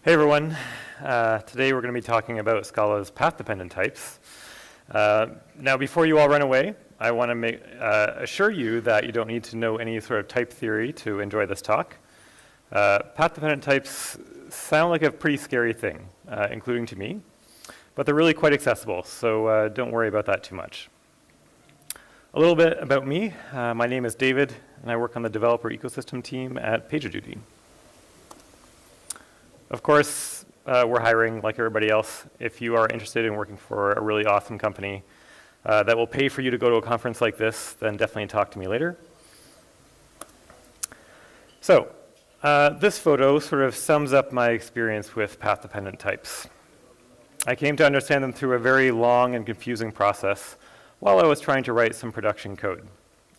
Hey everyone, today we're going to be talking about Scala's path-dependent types. Now before you all run away, I want to assure you that you don't need to know any sort of type theory to enjoy this talk. Path-dependent types sound like a pretty scary thing, including to me, but they're really quite accessible, so don't worry about that too much. A little bit about me. My name is David, and I work on the developer ecosystem team at PagerDuty. Of course, we're hiring like everybody else. If you are interested in working for a really awesome company that will pay for you to go to a conference like this, then definitely talk to me later. So, this photo sort of sums up my experience with path-dependent types. I came to understand them through a very long and confusing process while I was trying to write some production code.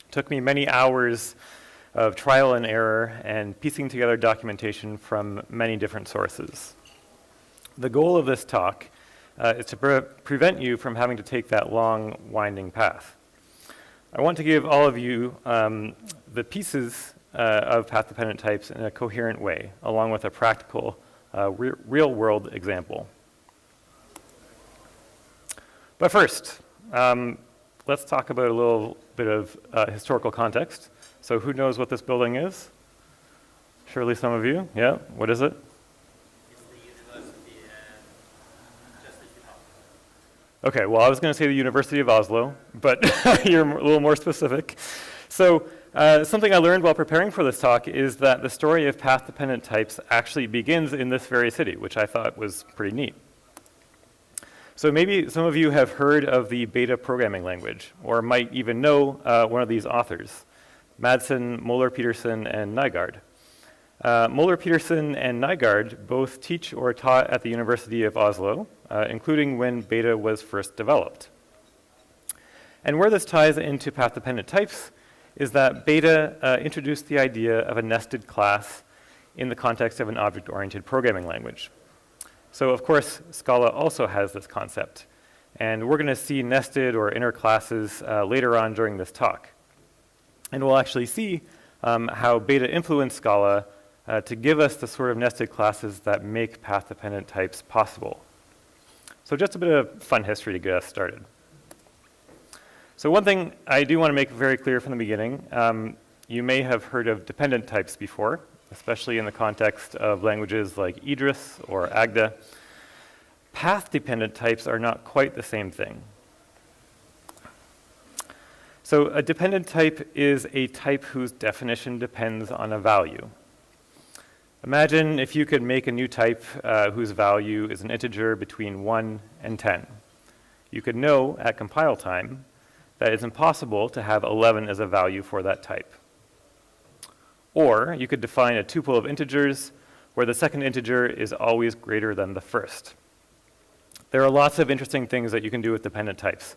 It took me many hours of trial and error and piecing together documentation from many different sources. The goal of this talk is to prevent you from having to take that long, winding path. I want to give all of you the pieces of path-dependent types in a coherent way, along with a practical, real-world example. But first, let's talk about a little bit of historical context. So who knows what this building is? Surely some of you. Yeah, what is it? It's the university just as you talked. Okay, well, I was going to say the University of Oslo, but you're a little more specific. So something I learned while preparing for this talk is that the story of path-dependent types actually begins in this very city, which I thought was pretty neat. So maybe some of you have heard of the Beta programming language, or might even know one of these authors. Madsen, Møller-Pedersen, and Nygaard. Møller-Pedersen and Nygaard both teach or taught at the University of Oslo, including when Beta was first developed. And where this ties into path-dependent types is that Beta introduced the idea of a nested class in the context of an object-oriented programming language. So of course, Scala also has this concept. And we're going to see nested or inner classes later on during this talk. And we'll actually see how Beta influenced Scala to give us the sort of nested classes that make path-dependent types possible. So just a bit of fun history to get us started. So one thing I do want to make very clear from the beginning, you may have heard of dependent types before, especially in the context of languages like Idris or Agda. Path-dependent types are not quite the same thing. So a dependent type is a type whose definition depends on a value. Imagine if you could make a new type whose value is an integer between 1 and 10. You could know at compile time that it's impossible to have 11 as a value for that type. Or you could define a tuple of integers where the second integer is always greater than the first. There are lots of interesting things that you can do with dependent types.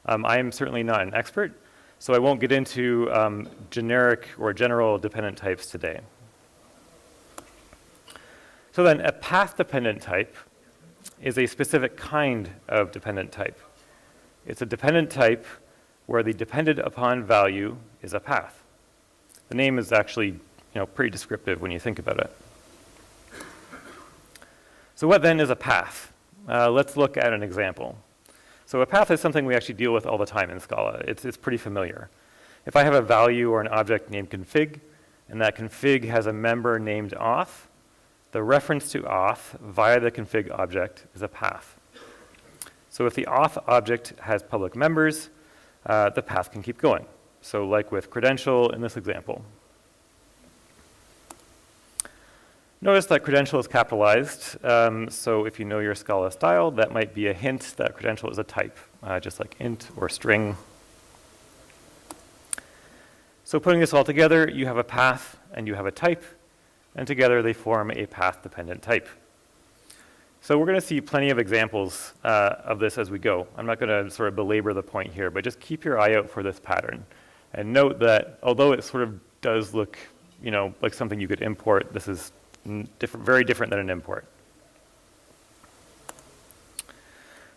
I am certainly not an expert, so I won't get into generic or general dependent types today. So then a path-dependent type is a specific kind of dependent type. It's a dependent type where the depended upon value is a path. The name is actually pretty descriptive when you think about it. So what then is a path? Let's look at an example. So a path is something we actually deal with all the time in Scala. It's pretty familiar. If I have a value or an object named config, and that config has a member named auth, the reference to auth via the config object is a path. So if the auth object has public members, the path can keep going. So like with credential in this example. Notice that credential is capitalized, so if you know your Scala style, that might be a hint that credential is a type, just like int or string. So putting this all together, you have a path and you have a type, and together they form a path-dependent type. So we're going to see plenty of examples of this as we go. I'm not going to sort of belabor the point here, but just keep your eye out for this pattern. And note that although it sort of does look, like something you could import, this is very different than an import.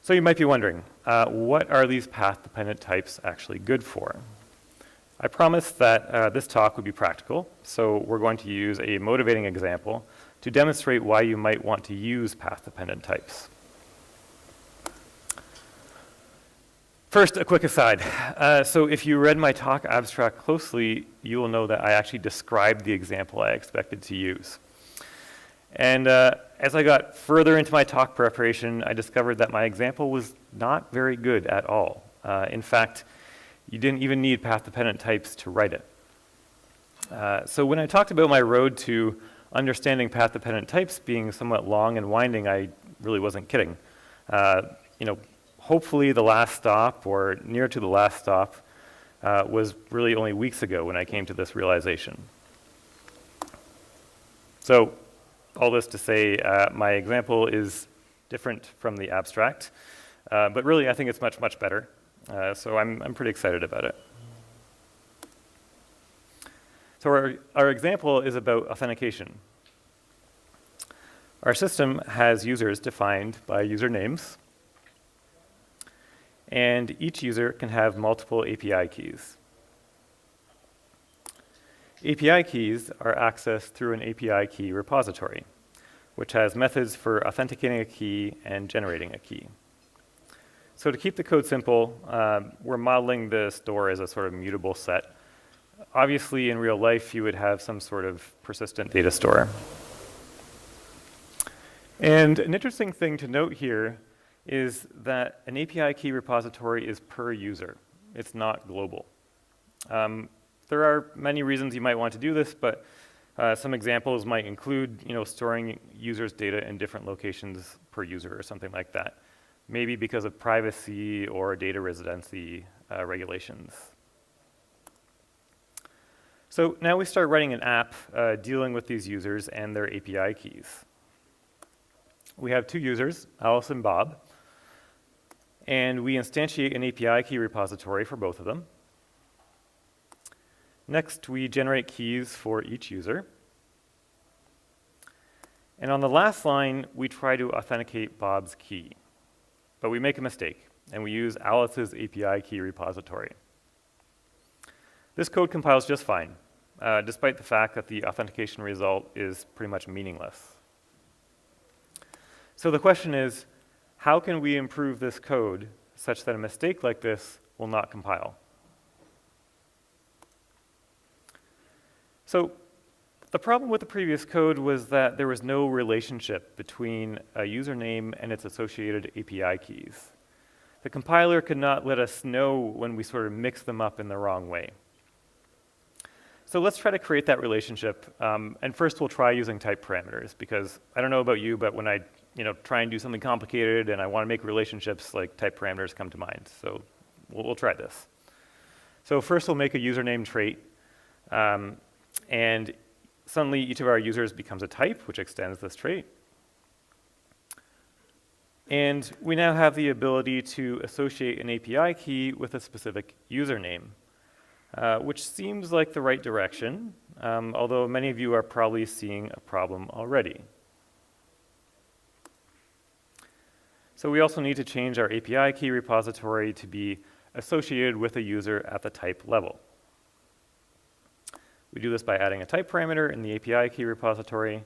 So you might be wondering, what are these path-dependent types actually good for? I promised that this talk would be practical, so we're going to use a motivating example to demonstrate why you might want to use path-dependent types. First, a quick aside. So if you read my talk abstract closely, you will know that I actually described the example I expected to use. And as I got further into my talk preparation, I discovered that my example was not very good at all. In fact, you didn't even need path-dependent types to write it. So when I talked about my road to understanding path-dependent types being somewhat long and winding, I really wasn't kidding. Hopefully the last stop, or near to the last stop, was really only weeks ago when I came to this realization. So all this to say, my example is different from the abstract, but really I think it's much, much better. So I'm pretty excited about it. So our example is about authentication. Our system has users defined by usernames, and each user can have multiple API keys. API keys are accessed through an API key repository, which has methods for authenticating a key and generating a key. So to keep the code simple, we're modeling the store as a sort of mutable set. Obviously, in real life, you would have some sort of persistent data store. And an interesting thing to note here is that an API key repository is per user. It's not global. There are many reasons you might want to do this, but some examples might include storing users' data in different locations per user or something like that, maybe because of privacy or data residency regulations. So now we start writing an app dealing with these users and their API keys. We have two users, Alice and Bob, and we instantiate an API key repository for both of them. Next, we generate keys for each user. And on the last line, we try to authenticate Bob's key. But we make a mistake, and we use Alice's API key repository. This code compiles just fine, despite the fact that the authentication result is pretty much meaningless. So the question is, how can we improve this code such that a mistake like this will not compile? So the problem with the previous code was that there was no relationship between a username and its associated API keys. The compiler could not let us know when we sort of mixed them up in the wrong way. So let's try to create that relationship. And first we'll try using type parameters, because I don't know about you, but when I try and do something complicated and I want to make relationships, like type parameters come to mind. So we'll try this. So first we'll make a username trait. And suddenly each of our users becomes a type, which extends this trait. And we now have the ability to associate an API key with a specific username, which seems like the right direction, although many of you are probably seeing a problem already. So we also need to change our API key repository to be associated with a user at the type level. We do this by adding a type parameter in the API key repository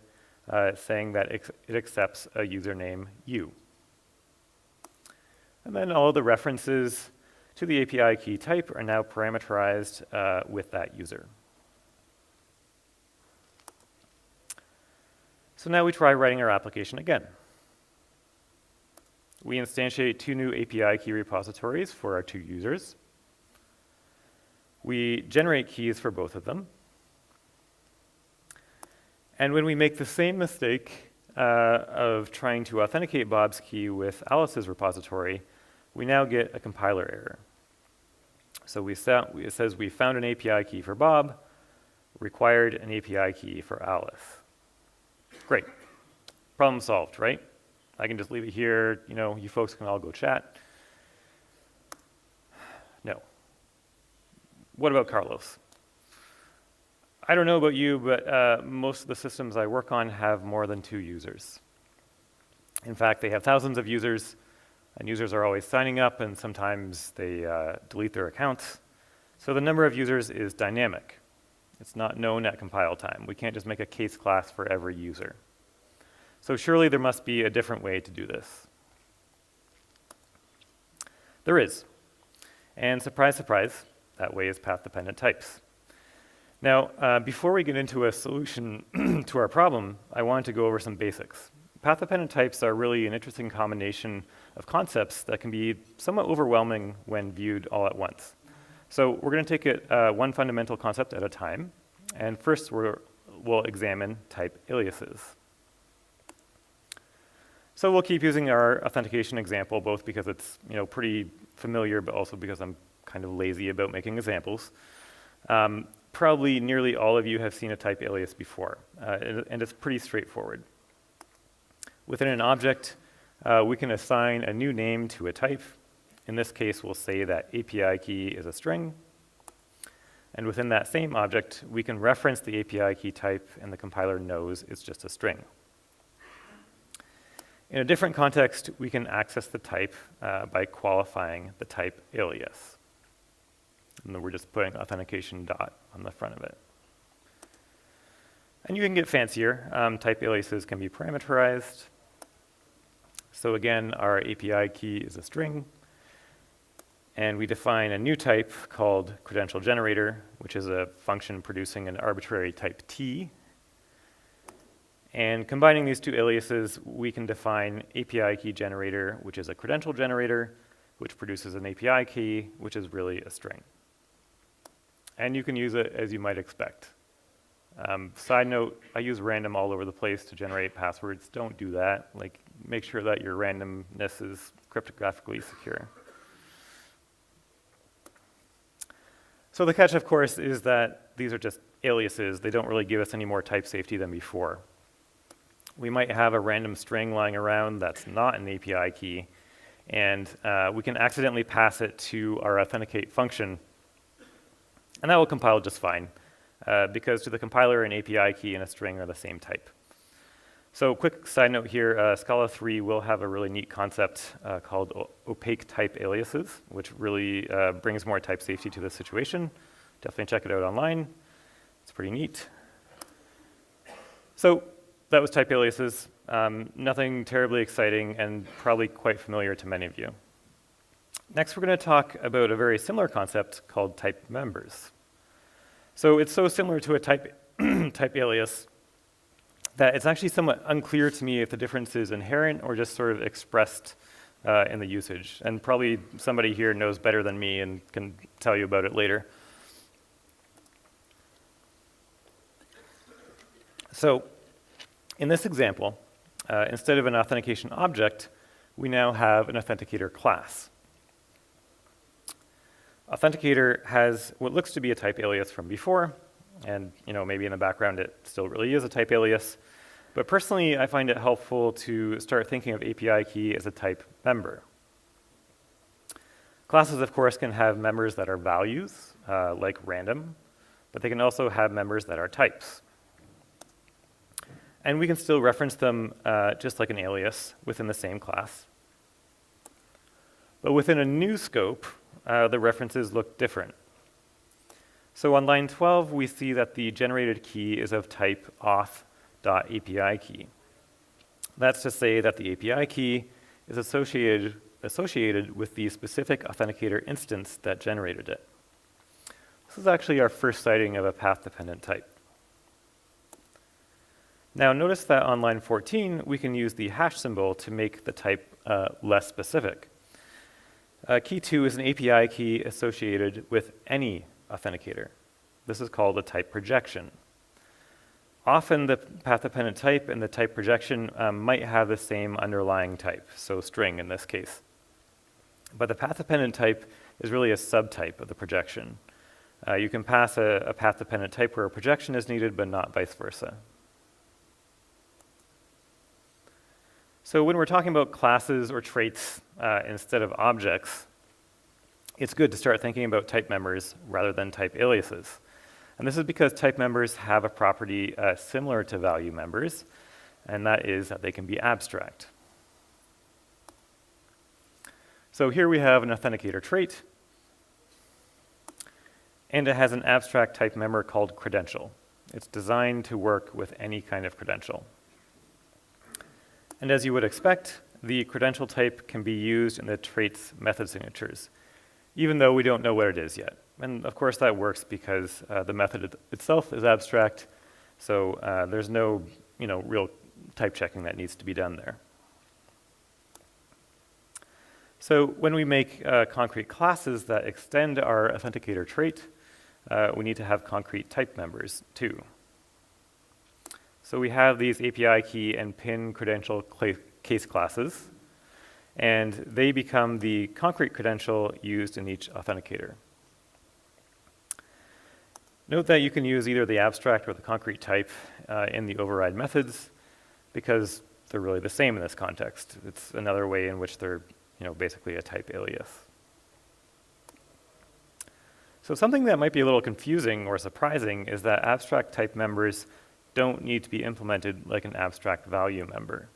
saying that it accepts a username u. And then all of the references to the API key type are now parameterized with that user. So now we try writing our application again. We instantiate two new API key repositories for our two users. We generate keys for both of them. And when we make the same mistake of trying to authenticate Bob's key with Alice's repository, we now get a compiler error. So it says we found an API key for Bob, required an API key for Alice. Great. Problem solved, right? I can just leave it here. You folks can all go chat. No. What about Carlos? I don't know about you, but most of the systems I work on have more than 2 users. In fact, they have thousands of users, and users are always signing up, and sometimes they delete their accounts. So the number of users is dynamic. It's not known at compile time. We can't just make a case class for every user. So surely there must be a different way to do this. There is. And surprise, surprise, that way is path-dependent types. Now, before we get into a solution to our problem, I wanted to go over some basics. Path-dependent types are really an interesting combination of concepts that can be somewhat overwhelming when viewed all at once. So we're going to take it one fundamental concept at a time. And first, we'll examine type aliases. So we'll keep using our authentication example, both because it's pretty familiar, but also because I'm kind of lazy about making examples. Probably nearly all of you have seen a type alias before, and it's pretty straightforward. Within an object, we can assign a new name to a type. In this case, we'll say that API key is a string. And within that same object, we can reference the API key type, and the compiler knows it's just a string. In a different context, we can access the type by qualifying the type alias. And then we're just putting authentication dot on the front of it. And you can get fancier. Type aliases can be parameterized. So again, our API key is a string. And we define a new type called credential generator, which is a function producing an arbitrary type T. And combining these two aliases, we can define API key generator, which is a credential generator, which produces an API key, which is really a string. And you can use it as you might expect. Side note, I use random all over the place to generate passwords. Don't do that. Make sure that your randomness is cryptographically secure. So the catch, of course, is that these are just aliases. They don't really give us any more type safety than before. We might have a random string lying around that's not an API key, and we can accidentally pass it to our authenticate function, and that will compile just fine, because to the compiler, an API key and a string are the same type. So quick side note here, Scala 3 will have a really neat concept called opaque type aliases, which really brings more type safety to the situation. Definitely check it out online. It's pretty neat. So that was type aliases. Nothing terribly exciting and probably quite familiar to many of you. Next, we're going to talk about a very similar concept called type members. So it's so similar to a type alias that it's actually somewhat unclear to me if the difference is inherent or just sort of expressed in the usage. And probably somebody here knows better than me and can tell you about it later. So in this example, instead of an authentication object, we now have an authenticator class. Authenticator has what looks to be a type alias from before, and maybe in the background it still really is a type alias. But personally, I find it helpful to start thinking of API key as a type member. Classes, of course, can have members that are values, like random, but they can also have members that are types. And we can still reference them just like an alias within the same class. But within a new scope, the references look different. So on line 12, we see that the generated key is of type auth.api key. That's to say that the API key is associated with the specific authenticator instance that generated it. This is actually our first sighting of a path-dependent type. Now notice that on line 14, we can use the hash symbol to make the type less specific. Key 2 is an API key associated with any authenticator. This is called a type projection. Often the path-dependent type and the type projection might have the same underlying type, so string in this case. But the path-dependent type is really a subtype of the projection. You can pass a path-dependent type where a projection is needed, but not vice versa. So when we're talking about classes or traits instead of objects, it's good to start thinking about type members rather than type aliases. And this is because type members have a property similar to value members, and that is that they can be abstract. So here we have an authenticator trait. and it has an abstract type member called credential. It's designed to work with any kind of credential. And as you would expect, the credential type can be used in the trait's method signatures, even though we don't know what it is yet. And of course that works because the method itself is abstract, so there's no real type checking that needs to be done there. So when we make concrete classes that extend our authenticator trait, we need to have concrete type members too. So we have these API key and pin credential case classes, and they become the concrete credential used in each authenticator. Note that you can use either the abstract or the concrete type in the override methods because they're really the same in this context. It's another way in which they're basically a type alias. So something that might be a little confusing or surprising is that abstract type members don't need to be implemented like an abstract value member.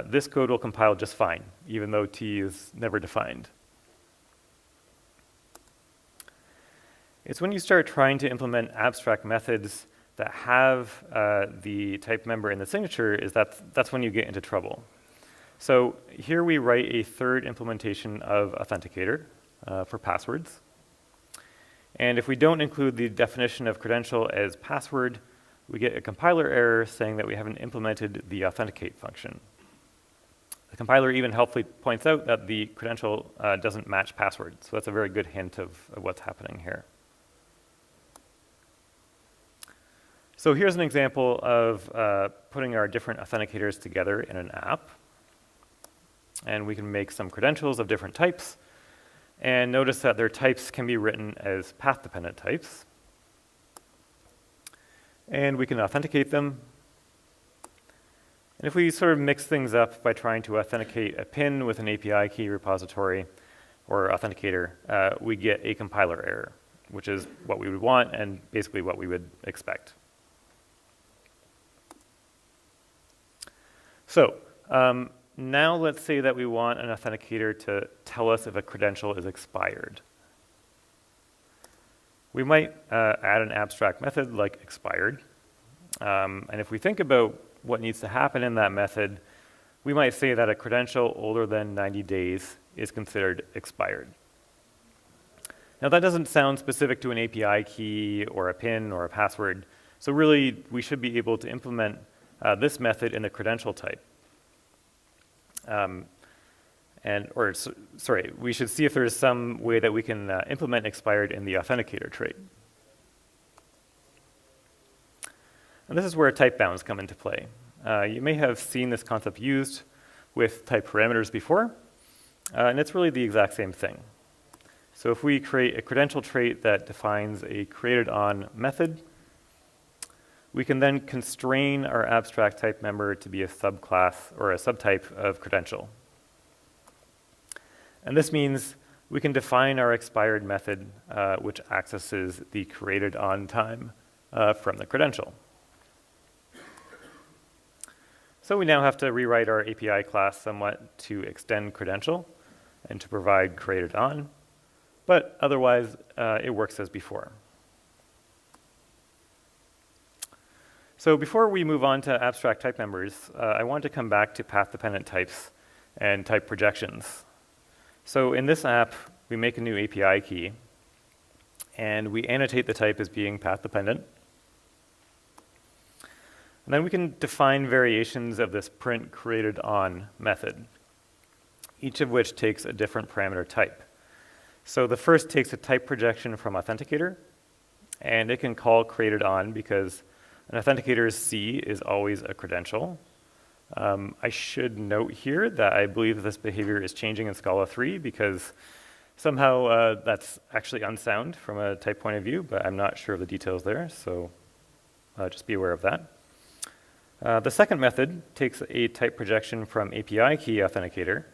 This code will compile just fine, even though T is never defined. It's when you start trying to implement abstract methods that have the type member in the signature that's when you get into trouble. So here we write a third implementation of authenticator for passwords. And if we don't include the definition of credential as password, we get a compiler error saying that we haven't implemented the authenticate function. The compiler even helpfully points out that the credential doesn't match password, so that's a very good hint of what's happening here. So here's an example of putting our different authenticators together in an app. And we can make some credentials of different types. And notice that their types can be written as path-dependent types. And we can authenticate them. And if we sort of mix things up by trying to authenticate a pin with an API key repository or authenticator, we get a compiler error, which is what we would want and basically what we would expect. So now let's say that we want an authenticator to tell us if a credential is expired. We might add an abstract method like expired. And if we think about what needs to happen in that method, we might say that a credential older than 90 days is considered expired. Now that doesn't sound specific to an API key or a PIN or a password, so really we should be able to implement this method in the credential type. We should see if there's some way that we can implement expired in the authenticator trait. And this is where type bounds come into play. You may have seen this concept used with type parameters before, and it's really the exact same thing. So if we create a credential trait that defines a createdOn method, we can then constrain our abstract type member to be a subclass or a subtype of credential. And this means we can define our expired method, which accesses the createdOn time from the credential. So we now have to rewrite our API class somewhat to extend credential and to provide createdOn, but otherwise it works as before. So before we move on to abstract type members, I want to come back to path-dependent types and type projections. So in this app, we make a new API key, and we annotate the type as being path-dependent. And then we can define variations of this print createdOn method, each of which takes a different parameter type. So the first takes a type projection from authenticator, and it can call createdOn because an authenticator's C is always a credential. I should note here that I believe this behavior is changing in Scala 3 because somehow that's actually unsound from a type point of view, but I'm not sure of the details there, so just be aware of that. The second method takes a type projection from API key authenticator.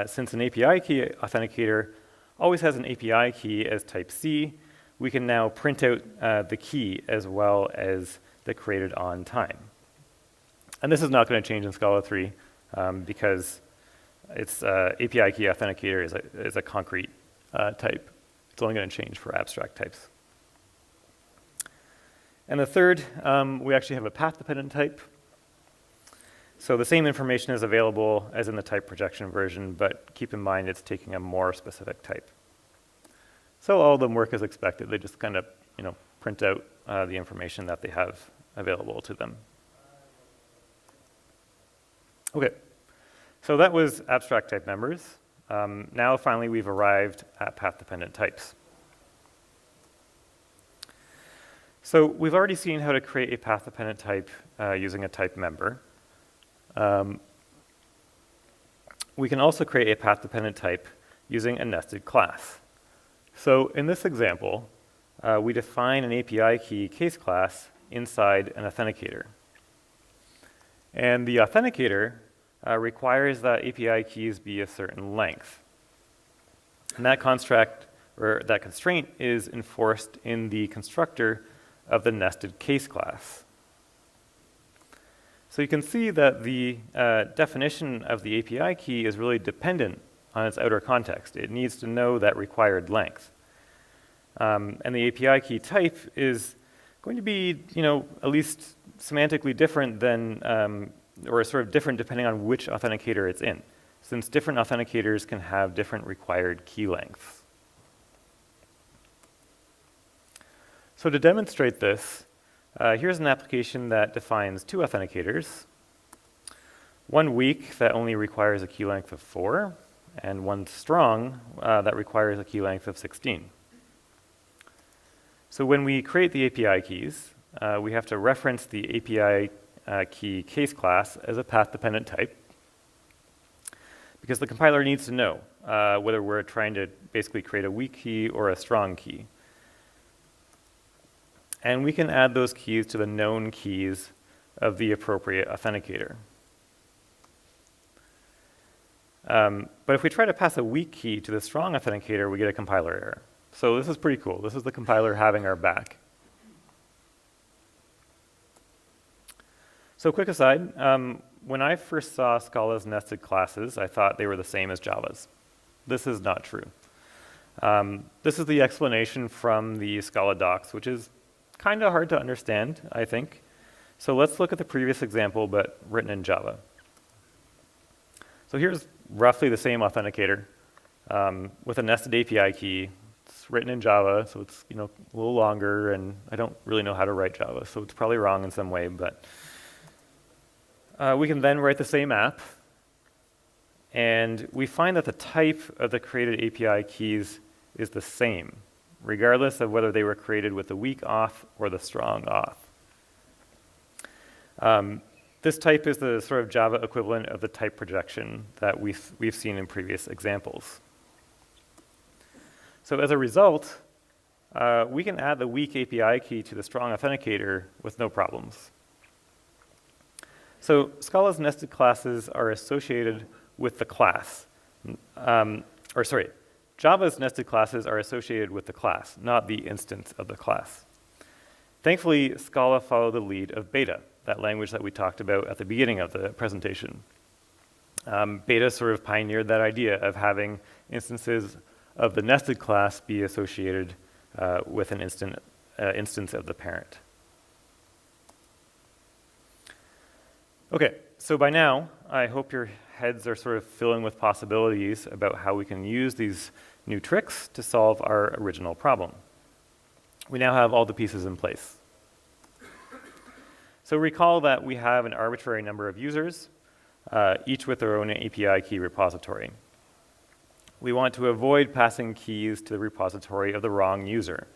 Since an API key authenticator always has an API key as type C, we can now print out the key as well as the createdOn time. And this is not going to change in Scala 3 because its API key authenticator is a concrete type It's only going to change for abstract types. And the third, we actually have a path-dependent type. So the same information is available as in the type projection version, but keep in mind it's taking a more specific type. So all of them work as expected. They just kind of, print out the information that they have available to them. Okay, so that was abstract type members. Now finally we've arrived at path-dependent types. So we've already seen how to create a path-dependent type using a type member. We can also create a path-dependent type using a nested class. So in this example, we define an API key case class inside an authenticator. And the authenticator requires that API keys be a certain length. And that that constraint is enforced in the constructor of the nested case class. So you can see that the definition of the API key is really dependent on its outer context. It needs to know that required length. And the API key type is going to be, at least semantically different than, or sort of different depending on which authenticator it's in, since different authenticators can have different required key lengths. So to demonstrate this, here's an application that defines two authenticators, one weak that only requires a key length of 4, and one strong that requires a key length of 16. So when we create the API keys, we have to reference the API key case class as a path-dependent type, because the compiler needs to know whether we're trying to basically create a weak key or a strong key. And we can add those keys to the known keys of the appropriate authenticator. But if we try to pass a weak key to the strong authenticator, we get a compiler error. So this is pretty cool. This is the compiler having our back. So quick aside, when I first saw Scala's nested classes, I thought they were the same as Java's. This is not true. This is the explanation from the Scala docs, which is kind of hard to understand, I think. So let's look at the previous example, but written in Java. So here's roughly the same authenticator with a nested API key. It's written in Java, so it's a little longer, and I don't really know how to write Java, so it's probably wrong in some way, but we can then write the same app, and we find that the type of the created API keys is the same, regardless of whether they were created with the weak auth or the strong auth. This type is the sort of Java equivalent of the type projection that we've seen in previous examples. So as a result, we can add the weak API key to the strong authenticator with no problems. So Scala's nested classes are associated with the class. Java's nested classes are associated with the class, not the instance of the class. Thankfully, Scala followed the lead of Beta, that language that we talked about at the beginning of the presentation. Beta sort of pioneered that idea of having instances of the nested class be associated with an instance of the parent. Okay, so by now, I hope your heads are sort of filling with possibilities about how we can use these new tricks to solve our original problem. We now have all the pieces in place. So recall that we have an arbitrary number of users, each with their own API key repository. We want to avoid passing keys to the repository of the wrong user,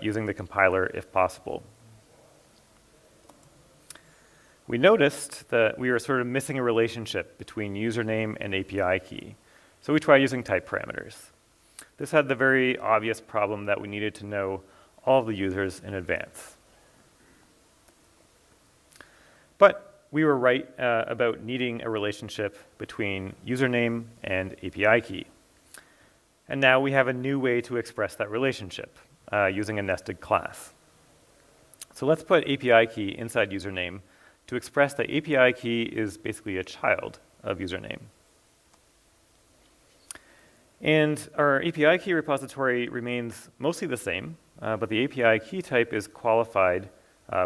using the compiler if possible. We noticed that we were sort of missing a relationship between username and API key, so we tried using type parameters. This had the very obvious problem that we needed to know all of the users in advance. But we were right about needing a relationship between username and API key. And now we have a new way to express that relationship using a nested class. So let's put API key inside username to express that API key is basically a child of username. And our API key repository remains mostly the same, but the API key type is qualified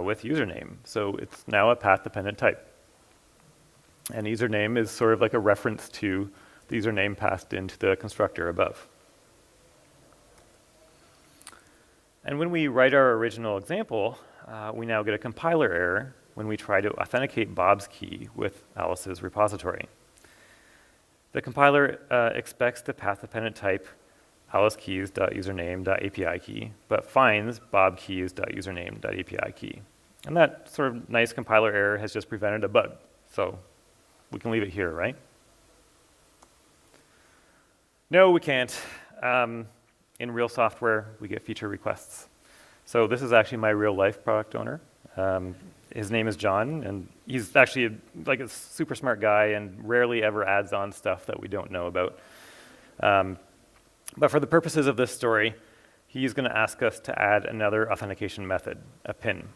with username. So it's now a path-dependent type. And username is sort of like a reference to the username passed into the constructor above. And when we write our original example, we now get a compiler error when we try to authenticate Bob's key with Alice's repository. The compiler expects the path-dependent type alicekeys.username.api key, but finds bobkeys.username.api key. And that sort of nice compiler error has just prevented a bug. So we can leave it here, right? No, we can't. In real software, we get feature requests. So this is actually my real-life product owner. His name is John, and he's actually like a super smart guy and rarely ever adds on stuff that we don't know about. But for the purposes of this story, he's going to ask us to add another authentication method, a PIN.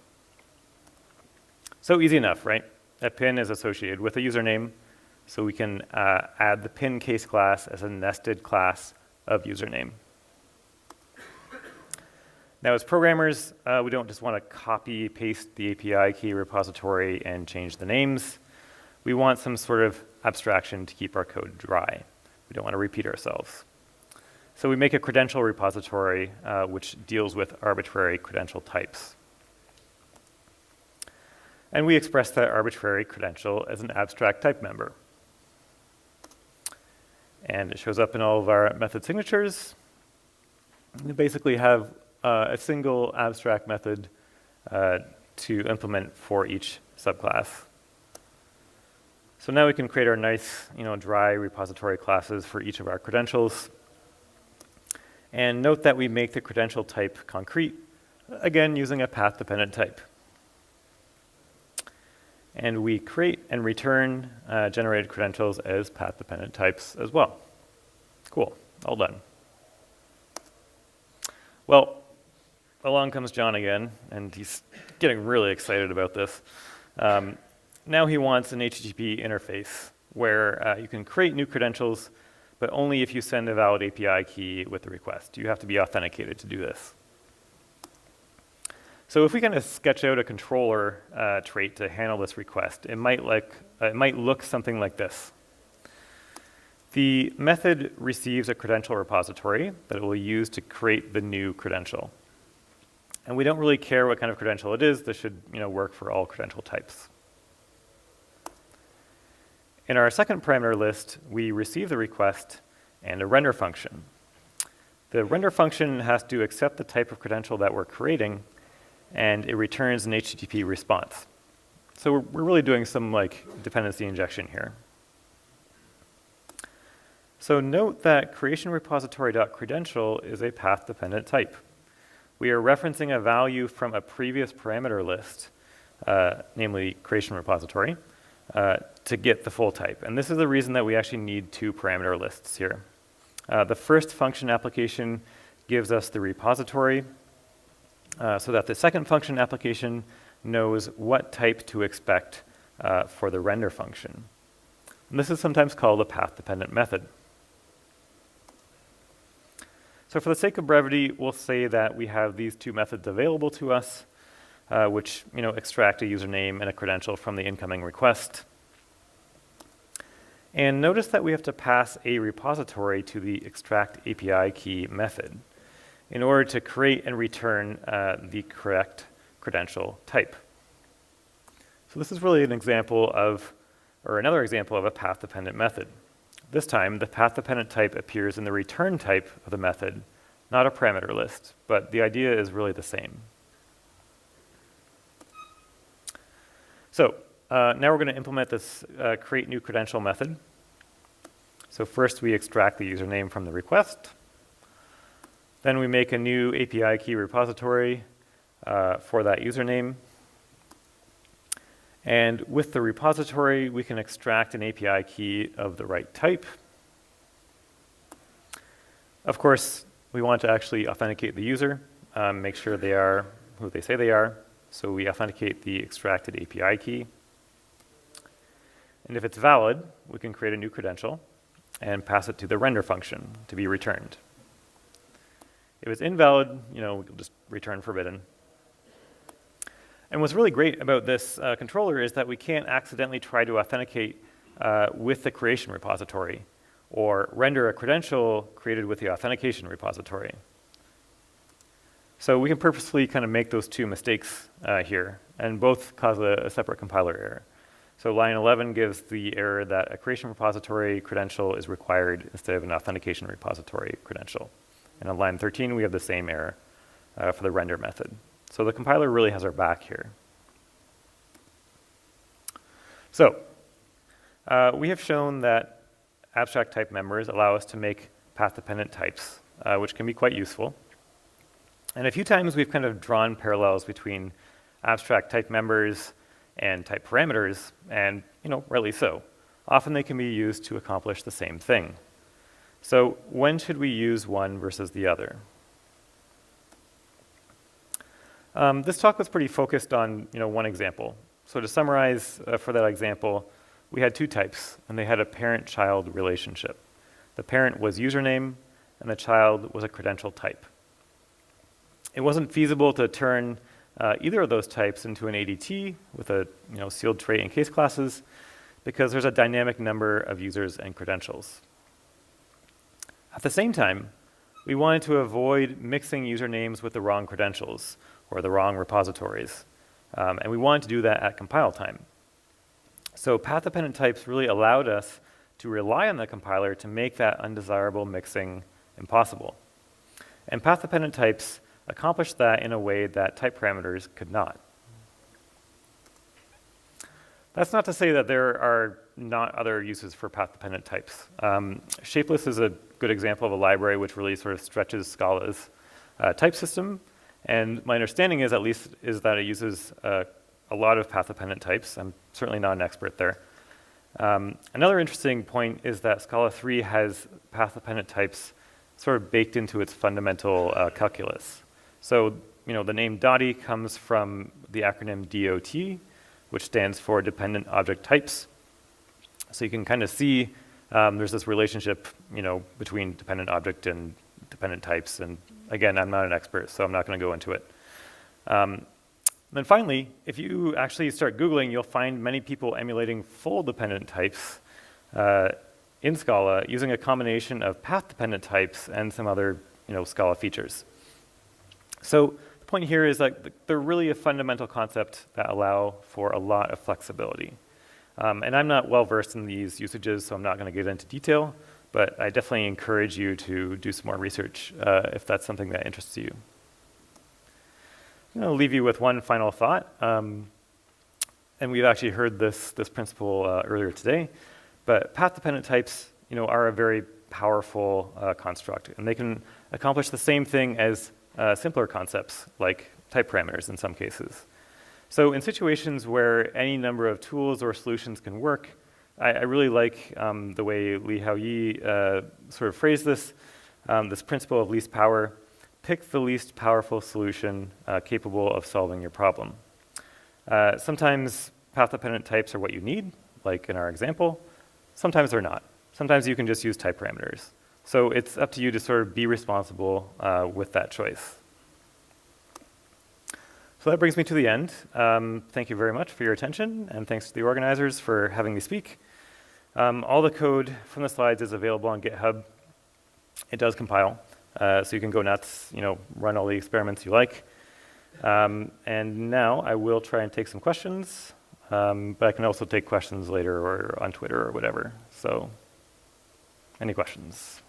So easy enough, right? A PIN is associated with a username, so we can add the PIN case class as a nested class of username. Now, as programmers, we don't just want to copy paste the API key repository and change the names. We want some sort of abstraction to keep our code dry. We don't want to repeat ourselves. So we make a credential repository which deals with arbitrary credential types. And we express that arbitrary credential as an abstract type member. And it shows up in all of our method signatures. We basically have a single abstract method to implement for each subclass. So now we can create our nice, dry repository classes for each of our credentials. And note that we make the credential type concrete, again, using a path-dependent type. And we create and return generated credentials as path-dependent types as well. Cool, all done. Well, along comes John again, and he's getting really excited about this. Now he wants an HTTP interface where you can create new credentials, but only if you send a valid API key with the request. You have to be authenticated to do this. So if we kind of sketch out a controller trait to handle this request, it might look something like this. The method receives a credential repository that it will use to create the new credential. And we don't really care what kind of credential it is. This should work for all credential types. In our second parameter list, we receive the request and a render function. The render function has to accept the type of credential that we're creating, and it returns an HTTP response. So we're really doing some dependency injection here. So note that creationRepository.credential is a path-dependent type. We are referencing a value from a previous parameter list, namely creation repository, to get the full type. And this is the reason that we actually need two parameter lists here. The first function application gives us the repository so that the second function application knows what type to expect for the render function. And this is sometimes called a path-dependent method. So for the sake of brevity, we'll say that we have these two methods available to us, which extract a username and a credential from the incoming request. And notice that we have to pass a repository to the extract API key method in order to create and return the correct credential type. So this is really an example of, or another example of a path-dependent method. This time, the path-dependent type appears in the return type of the method, not a parameter list, but the idea is really the same. So now we're going to implement this create new credential method. So first we extract the username from the request. Then we make a new API key repository for that username. And with the repository, we can extract an API key of the right type. Of course, we want to actually authenticate the user, make sure they are who they say they are. So we authenticate the extracted API key. And if it's valid, we can create a new credential. and pass it to the render function to be returned. If it's invalid, we'll just return forbidden. And what's really great about this controller is that we can't accidentally try to authenticate with the creation repository or render a credential created with the authentication repository. So we can purposefully kind of make those two mistakes here, and both cause a separate compiler error. So line 11 gives the error that a creation repository credential is required instead of an authentication repository credential. And on line 13, we have the same error for the render method. So the compiler really has our back here. So we have shown that abstract type members allow us to make path-dependent types, which can be quite useful. And a few times we've kind of drawn parallels between abstract type members and type parameters, and rightly so. Often they can be used to accomplish the same thing. So when should we use one versus the other? This talk was pretty focused on one example. So to summarize for that example, we had two types, and they had a parent-child relationship. The parent was username, and the child was a credential type. It wasn't feasible to turn either of those types into an ADT with a sealed trait and case classes because there's a dynamic number of users and credentials. At the same time, we wanted to avoid mixing usernames with the wrong credentials or the wrong repositories, and we wanted to do that at compile time. So path-dependent types really allowed us to rely on the compiler to make that undesirable mixing impossible. And path-dependent types accomplish that in a way that type parameters could not. That's not to say that there are not other uses for path-dependent types. Shapeless is a good example of a library which really sort of stretches Scala's type system. And my understanding is, at least, is that it uses a lot of path-dependent types. I'm certainly not an expert there. Another interesting point is that Scala 3 has path-dependent types sort of baked into its fundamental calculus. So, the name Dotty comes from the acronym DOT, which stands for Dependent Object Types. So you can kind of see there's this relationship, between dependent object and dependent types. And again, I'm not an expert, so I'm not going to go into it. Then finally, if you actually start Googling, you'll find many people emulating full dependent types in Scala using a combination of path-dependent types and some other, Scala features. So the point here is that they're really a fundamental concept that allow for a lot of flexibility. And I'm not well-versed in these usages, so I'm not going to get into detail, but I definitely encourage you to do some more research if that's something that interests you. I'm going to leave you with one final thought. And we've actually heard this principle earlier today, but path-dependent types are a very powerful construct, and they can accomplish the same thing as simpler concepts like type parameters in some cases. So in situations where any number of tools or solutions can work, I really like the way Li Haoyi sort of phrased this principle of least power. Pick the least powerful solution capable of solving your problem. Sometimes path-dependent types are what you need, like in our example. Sometimes they're not. Sometimes you can just use type parameters. So it's up to you to sort of be responsible with that choice. So that brings me to the end. Thank you very much for your attention, and thanks to the organizers for having me speak. All the code from the slides is available on GitHub. It does compile, so you can go nuts, run all the experiments you like. And now I will try and take some questions, but I can also take questions later or on Twitter or whatever. So, any questions?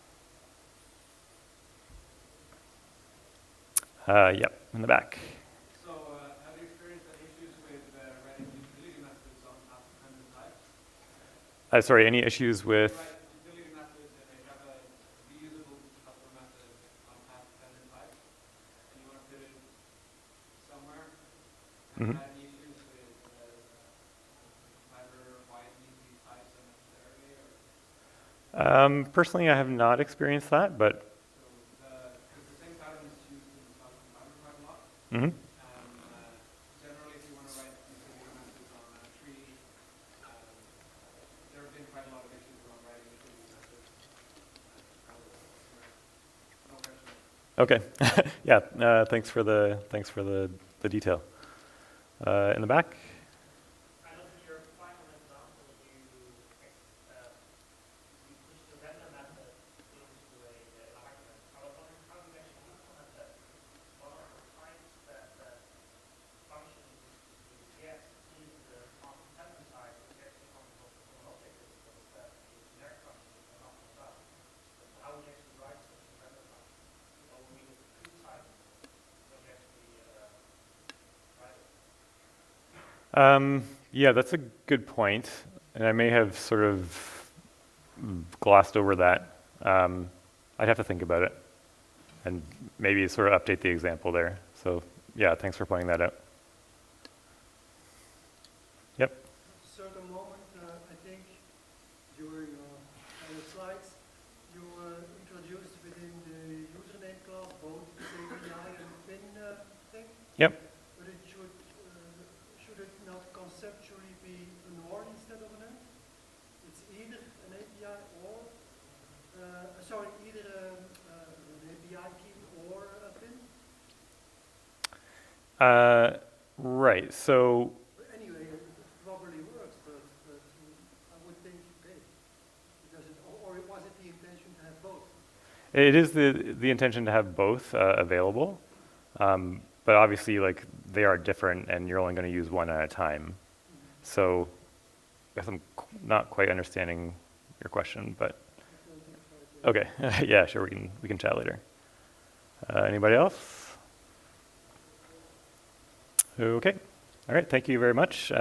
Yep, in the back. So, have you experienced any issues with writing utility methods on path-dependent types? Sorry, any issues with? Right, utility methods, and they have a reusable coupler method on path-dependent types, and you want to put it somewhere. Have you had any issues with either widening these types unnecessarily? Or? Personally, I have not experienced that, but. The same pattern is used in the Scala compiler quite a lot. Mm-hmm. Generally, if you want to write utility methods on a tree, there have been quite a lot of issues around writing utility methods Okay. Yeah. Thanks for the detail. In the back. I know in your final example, you push the render method into an argument. I was wondering how you actually implement that. One of the types that function you get in the PathDependent type is actually from an object instance that is generic function and not from that. How would you actually write such a render function? Or we need two types when you actually write it. Yeah, that's a good point, and I may have sort of glossed over that. I'd have to think about it, and maybe sort of update the example there. So yeah, thanks for pointing that out. Yep. At a certain moment, I think, during your slides, you introduced within the username class both the API and the pin thing. Yep. But it should it not conceptually be an or instead of an and? It's either an API or, either an API key or a pin. Right. So. Anyway, it probably works, but I would think, okay, does it, or was it the intention to have both? It is the intention to have both available, but obviously, like, they are different, and you're only going to use one at a time. So, I guess I'm not quite understanding your question, but okay, yeah, sure, we can chat later. Anybody else? Okay, all right, thank you very much.